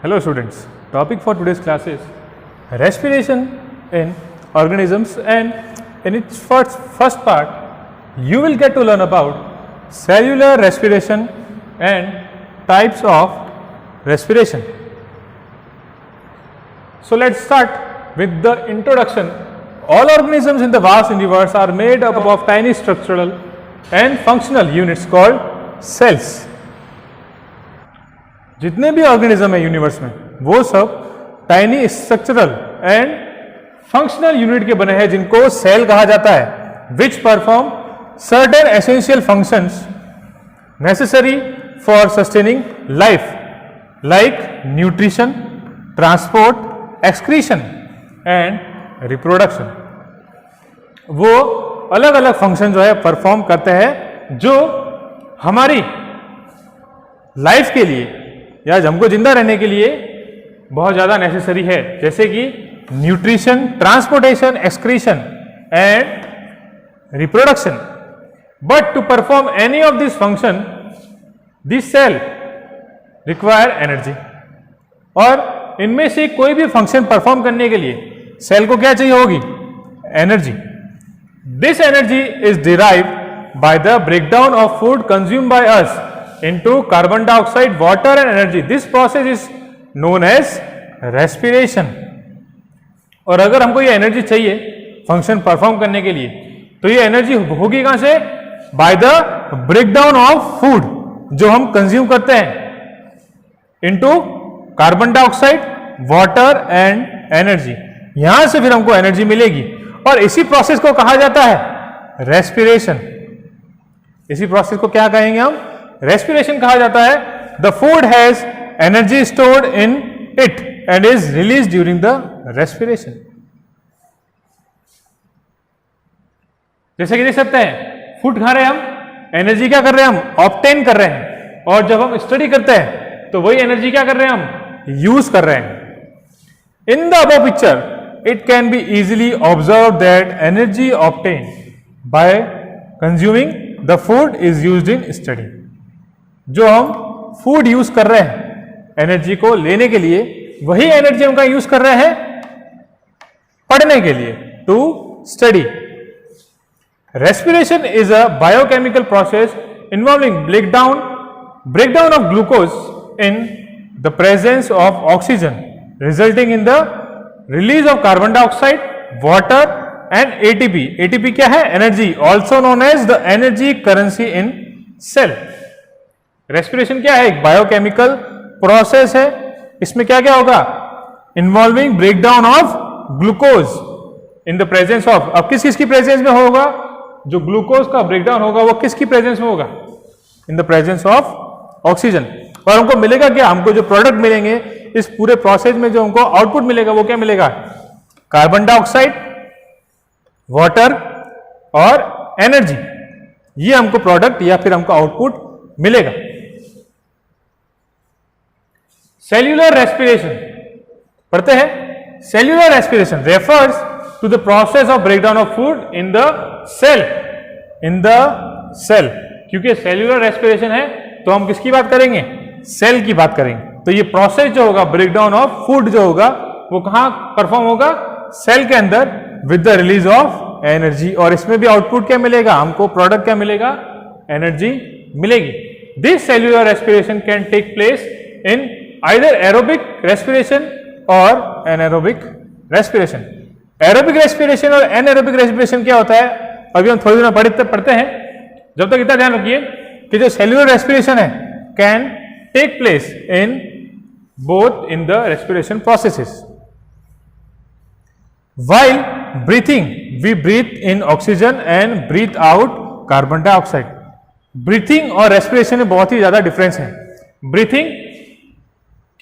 Hello students, topic for today's class is respiration in organisms, and in its first part you will get to learn about cellular respiration and types of respiration. So let's start with the introduction. All organisms in the vast universe are made up of tiny structural and functional units called cells. जितने भी organism है universe में वो सब tiny structural and functional unit के बने हैं जिनको सेल कहा जाता है, which perform certain essential functions necessary for sustaining life like nutrition, transport, excretion and reproduction. वो अलग अलग फंक्शन जो है परफॉर्म करते हैं जो हमारी लाइफ के लिए या हमको जिंदा रहने के लिए बहुत ज़्यादा नेसेसरी है, जैसे कि nutrition, transportation, excretion and reproduction. But to perform any of this function this cell require energy. और इनमें से कोई भी फंक्शन परफॉर्म करने के लिए सेल को क्या चाहिए होगी? Energy. This energy is derived by the breakdown of food consumed by us into carbon dioxide, water and energy. This process is known as respiration. और अगर हमको ये एनर्जी चाहिए फंक्शन परफॉर्म करने के लिए तो ये एनर्जी होगी कहां से? By the breakdown of food जो हम कंज्यूम करते हैं into carbon dioxide, water and energy. यहां से फिर हमको एनर्जी मिलेगी और इसी प्रोसेस को कहा जाता है रेस्पिरेशन. इसी प्रोसेस को क्या कहेंगे हम? रेस्पिरेशन कहा जाता है. The food has energy stored in it and is release during the respiration. जैसे कि देख सकते हैं फूड खा रहे हैं हम, एनर्जी क्या कर रहे हैं हम? ऑब्टेन कर रहे हैं. और जब हम स्टडी करते हैं तो वही एनर्जी क्या कर रहे हैं हम? यूज कर रहे हैं. In the above picture it can be easily observe that energy obtain bye consuming the food is used in study. जो हम फूड यूज कर रहे हैं एनर्जी को लेने के लिए, वही एनर्जी हम यूज कर रहे हैं पढ़ने के लिए, to study. Respiration is a biochemical process involving breakdown of glucose in the presence of oxygen resulting in the release of carbon dioxide, water and ATP. ATP क्या है? Energy, also known as the energy currency in cell. Respiration क्या है? एक biochemical process है. इसमें क्या क्या होगा? Involving breakdown of glucose in the presence of. अब किस किस की प्रेजेंस में होगा? जो ग्लूकोज का ब्रेकडाउन होगा वो किसकी प्रेजेंस में होगा? In the presence of oxygen. और हमको मिलेगा क्या? हमको जो प्रोडक्ट मिलेंगे इस पूरे प्रोसेस में, जो हमको आउटपुट मिलेगा वो क्या मिलेगा? कार्बन डाइऑक्साइड, वाटर और एनर्जी. ये हमको प्रोडक्ट या फिर हमको आउटपुट मिलेगा. सेल्यूलर रेस्पिरेशन पढ़ते हैं. Cellular respiration refers to the process of breakdown of food in the cell. In the cell, क्योंकि सेल्यूलर रेस्पिरेशन है तो हम किसकी बात करेंगे? सेल की बात करेंगे. तो ये प्रोसेस जो होगा ब्रेकडाउन ऑफ फूड जो होगा वो कहां परफॉर्म होगा? सेल के अंदर, with the release of energy. और इसमें भी आउटपुट क्या मिलेगा? हमको प्रोडक्ट क्या मिलेगा? एनर्जी मिलेगी. This cellular respiration can take place in either aerobic respiration or anaerobic respiration. Aerobic respiration और anaerobic respiration क्या होता है अभी हम थोड़ी देर में पढ़ते हैं. जब तक इतना ध्यान रखिए कि जो cellular respiration है can take place in both in the respiration processes. While breathing, we breathe in oxygen and breathe out carbon dioxide. Breathing और respiration में बहुत ही ज्यादा डिफरेंस है. Breathing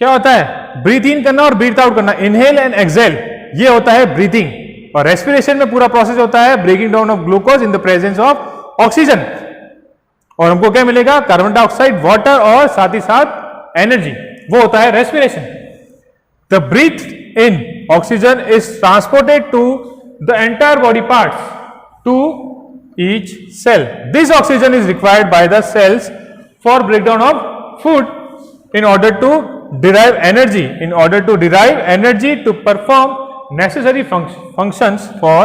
क्या होता है? ब्रीथ इन करना और ब्रीथ आउट करना, इनहेल एंड एक्सहेल, ये होता है ब्रीथिंग. और रेस्पिरेशन में पूरा प्रोसेस होता है breaking down of glucose in the presence of oxygen. और हमको क्या मिलेगा? कार्बन डाइऑक्साइड, वाटर और साथ ही साथ एनर्जी. वो होता है respiration. The breath in oxygen is transported to the entire body parts to each cell. This oxygen is required by the cells for breakdown of food in order to derive energy, in order to derive energy to perform necessary functions for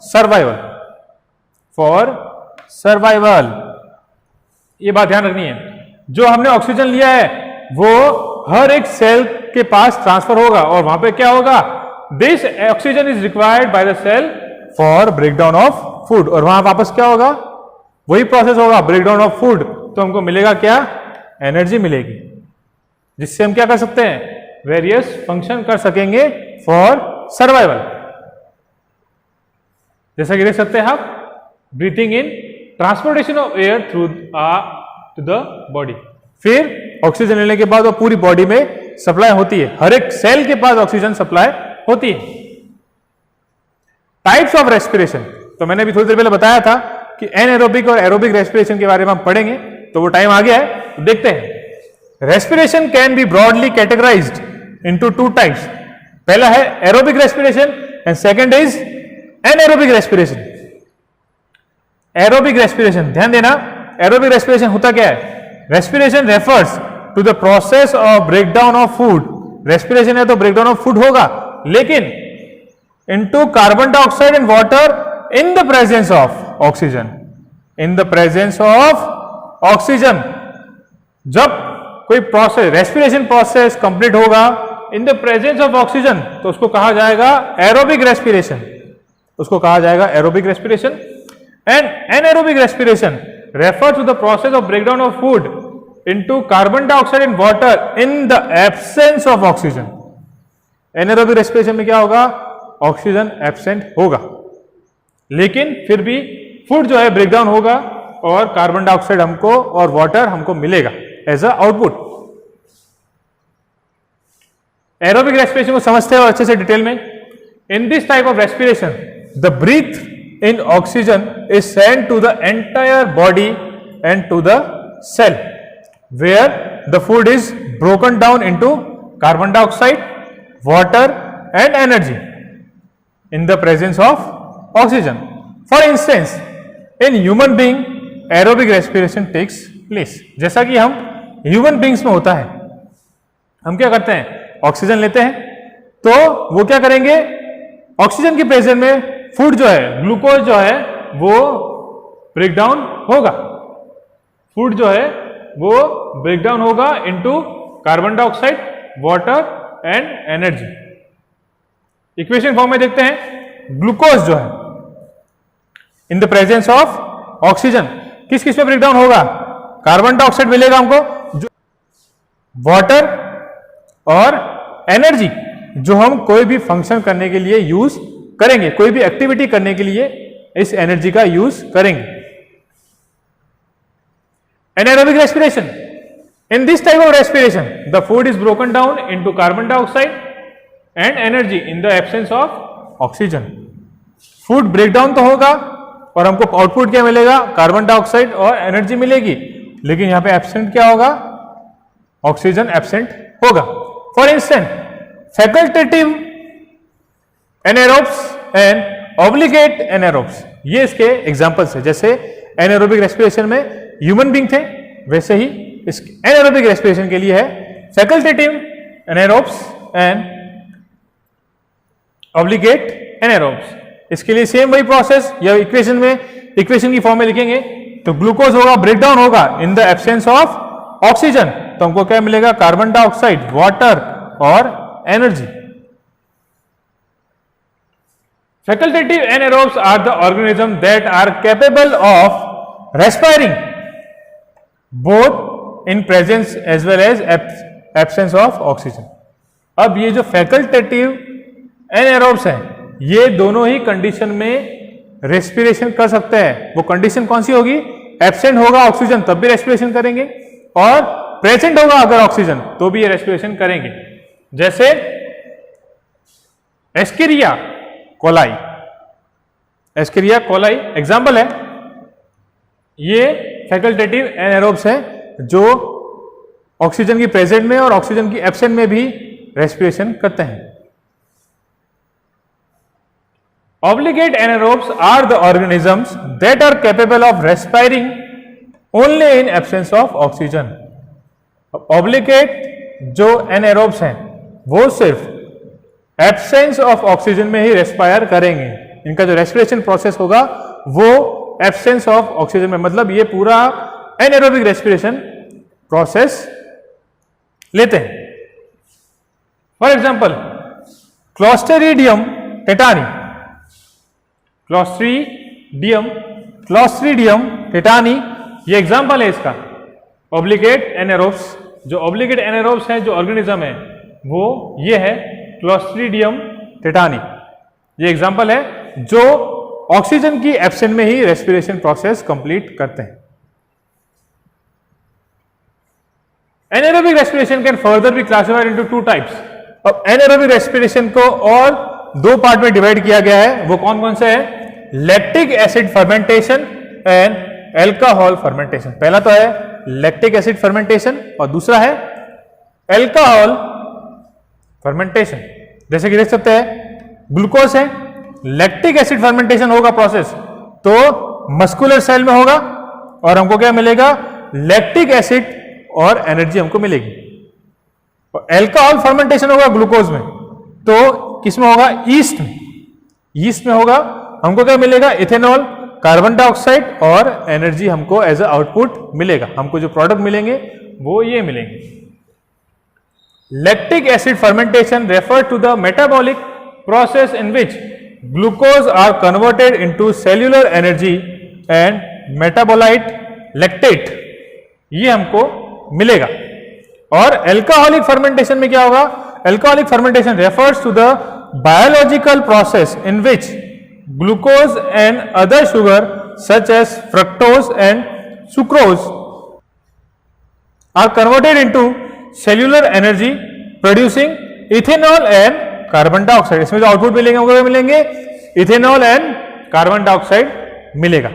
survival. For survival. ये बात ध्यान रखनी है, जो हमने oxygen लिया है वो हर एक सेल के पास ट्रांसफर होगा और वहां पे क्या होगा, this oxygen is required by the cell for breakdown of food, और वहां वापस क्या होगा, वही प्रोसेस होगा, ब्रेकडाउन ऑफ फूड, तो हमको मिलेगा क्या, एनर्जी मिलेगी, जिससे हम क्या कर सकते हैं, वेरियस फंक्शन कर सकेंगे फॉर सर्वाइवल। जैसा कि देख सकते हैं आप, breathing in, transportation of air through to the body, फिर ऑक्सीजन लेने के बाद वो पूरी बॉडी में सप्लाई होती है, हर एक सेल के पास ऑक्सीजन सप्लाई होती है। टाइप्स ऑफ रेस्पिरेशन, तो मैंने अभी थोड़ी देर पहले बताया था कि एनएरोबिक और एरोबिक रेस्पिरेशन के बारे में हम पढ़ेंगे, तो वो टाइम आ गया है, तो देखते हैं। Respiration can be broadly categorized into two types. पहला है aerobic respiration and second is anaerobic respiration. Aerobic respiration, ध्यान देना, एरोबिक रेस्पिरेशन होता क्या है, respiration refers to the process of breakdown of food. Respiration है तो ब्रेकडाउन ऑफ फूड होगा, लेकिन into carbon dioxide and water in the presence of oxygen, in the presence of oxygen। जब कोई प्रोसेस, रेस्पिरेशन प्रोसेस कंप्लीट होगा in the presence of oxygen, तो उसको कहा जाएगा एरोबिक रेस्पिरेशन, उसको कहा जाएगा aerobic respiration. And anaerobic respiration refer to the process of breakdown of food into carbon dioxide and water in the absence of oxygen. Anaerobic respiration में क्या होगा, ऑक्सीजन एब्सेंट होगा, लेकिन फिर भी फूड जो है ब्रेकडाउन होगा और कार्बन डाइऑक्साइड हमको और वाटर हमको मिलेगा as a output. Aerobic respiration को समझते हो अच्छे से डिटेल में। In this type of respiration the breath in oxygen is sent to the entire body and to the cell where the food is broken down into carbon dioxide, water and energy in the presence of oxygen. For instance, in human being, aerobic respiration takes place. जैसा कि हम human beings में होता है, हम क्या करते हैं, ऑक्सीजन लेते हैं, तो वो क्या करेंगे, ऑक्सीजन की प्रेजेंस में फूड जो है, ग्लूकोज जो है वो ब्रेकडाउन होगा, फूड जो है वो ब्रेकडाउन होगा into carbon dioxide, water and energy. Equation form में देखते हैं, ग्लूकोज जो है इन द प्रेजेंस ऑफ ऑक्सीजन किस किस में ब्रेकडाउन होगा, कार्बन डाइऑक्साइड मिलेगा हमको, जो वाटर और एनर्जी जो हम कोई भी फंक्शन करने के लिए यूज करेंगे, कोई भी एक्टिविटी करने के लिए इस एनर्जी का यूज करेंगे। Anaerobic respiration, in this type of respiration the food is broken down into carbon dioxide and energy in the absence of oxygen. Food breakdown तो होगा और हमको आउटपुट क्या मिलेगा, कार्बन डाइऑक्साइड और एनर्जी मिलेगी, लेकिन यहां पे एब्सेंट क्या होगा, ऑक्सीजन एब्सेंट होगा। For instance, facultative anaerobes and obligate anaerobes, ये इसके एग्जांपल्स है। जैसे एनारोबिक रेस्पिरेशन में ह्यूमन बीइंग थे, वैसे ही इस एनारोबिक रेस्पिरेशन के लिए है facultative anaerobes and obligate anaerobes. इसके लिए सेम वही प्रोसेस, या इक्वेशन में, इक्वेशन की फॉर्म में लिखेंगे तो ग्लूकोज होगा, ब्रेकडाउन होगा in the absence of oxygen, तो हमको क्या मिलेगा, कार्बन डाइऑक्साइड, वाटर और energy. Facultative anaerobes are the organism that are capable of respiring both in presence as well as absence of oxygen. अब ये जो फैकल्टेटिव एनारोब्स हैं, ये दोनों ही कंडीशन में रेस्पिरेशन कर सकते हैं। वो कंडीशन कौन सी होगी, एब्सेंट होगा ऑक्सीजन तब भी रेस्पिरेशन करेंगे, और प्रेजेंट होगा अगर ऑक्सीजन तो भी ये रेस्पिरेशन करेंगे। जैसे एस्केरिया कोलाई, एस्केरिया कोलाई एग्जाम्पल है, ये फैकल्टेटिव एनारोब्स है जो ऑक्सीजन की प्रेजेंट में और ऑक्सीजन की एब्सेंट में भी रेस्पिरेशन करते हैं। Obligate anaerobes are the organisms that are capable of respiring only in absence of oxygen. Obligate जो एनएरोब्स हैं वो सिर्फ एब्सेंस ऑफ ऑक्सीजन में ही रेस्पायर करेंगे। इनका जो रेस्पिरेशन प्रोसेस होगा वो एब्सेंस ऑफ ऑक्सीजन में, मतलब ये पूरा एनएरोबिक रेस्पिरेशन प्रोसेस लेते हैं। For example clostridium tetani, clostridium tetani ये एग्जांपल है इसका। ऑब्लिगेट एनारोब्स, जो ऑब्लिगेट एनारोब्स हैं, जो ऑर्गेनिज्म है वो ये है क्लोस्ट्रीडियम टेटानी। ये एग्जांपल है जो ऑक्सीजन की एब्सेंस में ही रेस्पिरेशन प्रोसेस कंप्लीट करते हैं। Anaerobic respiration can further be classified into two types. अब एनारोबिक रेस्पिरेशन को और दो पार्ट में डिवाइड किया गया है, वो कौन कौन से है? Lactic acid fermentation and alcohol fermentation. पहला तो है लैक्टिक एसिड फर्मेंटेशन और दूसरा है एल्कोहल फर्मेंटेशन। जैसे कि देख सकते हैं ग्लूकोज है, लैक्टिक एसिड फर्मेंटेशन होगा प्रोसेस तो मस्कुलर सेल में होगा और हमको क्या मिलेगा? लैक्टिक एसिड और एनर्जी हमको मिलेगी। और एल्कोहल फर्मेंटेशन होगा ग्लूकोज में तो किस में होगा? ईस्ट में। ईस्ट में होगा, हमको क्या मिलेगा? इथेनॉल, कार्बन डाइऑक्साइड और एनर्जी हमको एज अ आउटपुट मिलेगा। हमको जो प्रोडक्ट मिलेंगे वो ये मिलेंगे। Lactic acid fermentation refer to the metabolic process in which glucose are converted into cellular energy and metabolite lactate, ये हमको मिलेगा। और एल्कोहलिक फर्मेंटेशन में क्या होगा? Alcoholic fermentation refers to the biological process in which glucose and other sugar such as fructose and sucrose are converted into cellular energy producing ethanol and carbon dioxide। इसमें जो output मिलेंगे वो मिलेंगे ethanol and carbon dioxide मिलेगा।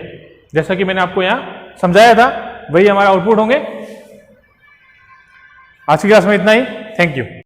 जैसा कि मैंने आपको यहां समझाया था वही हमारा आउटपुट होंगे। आज की क्लास में इतना ही। Thank you.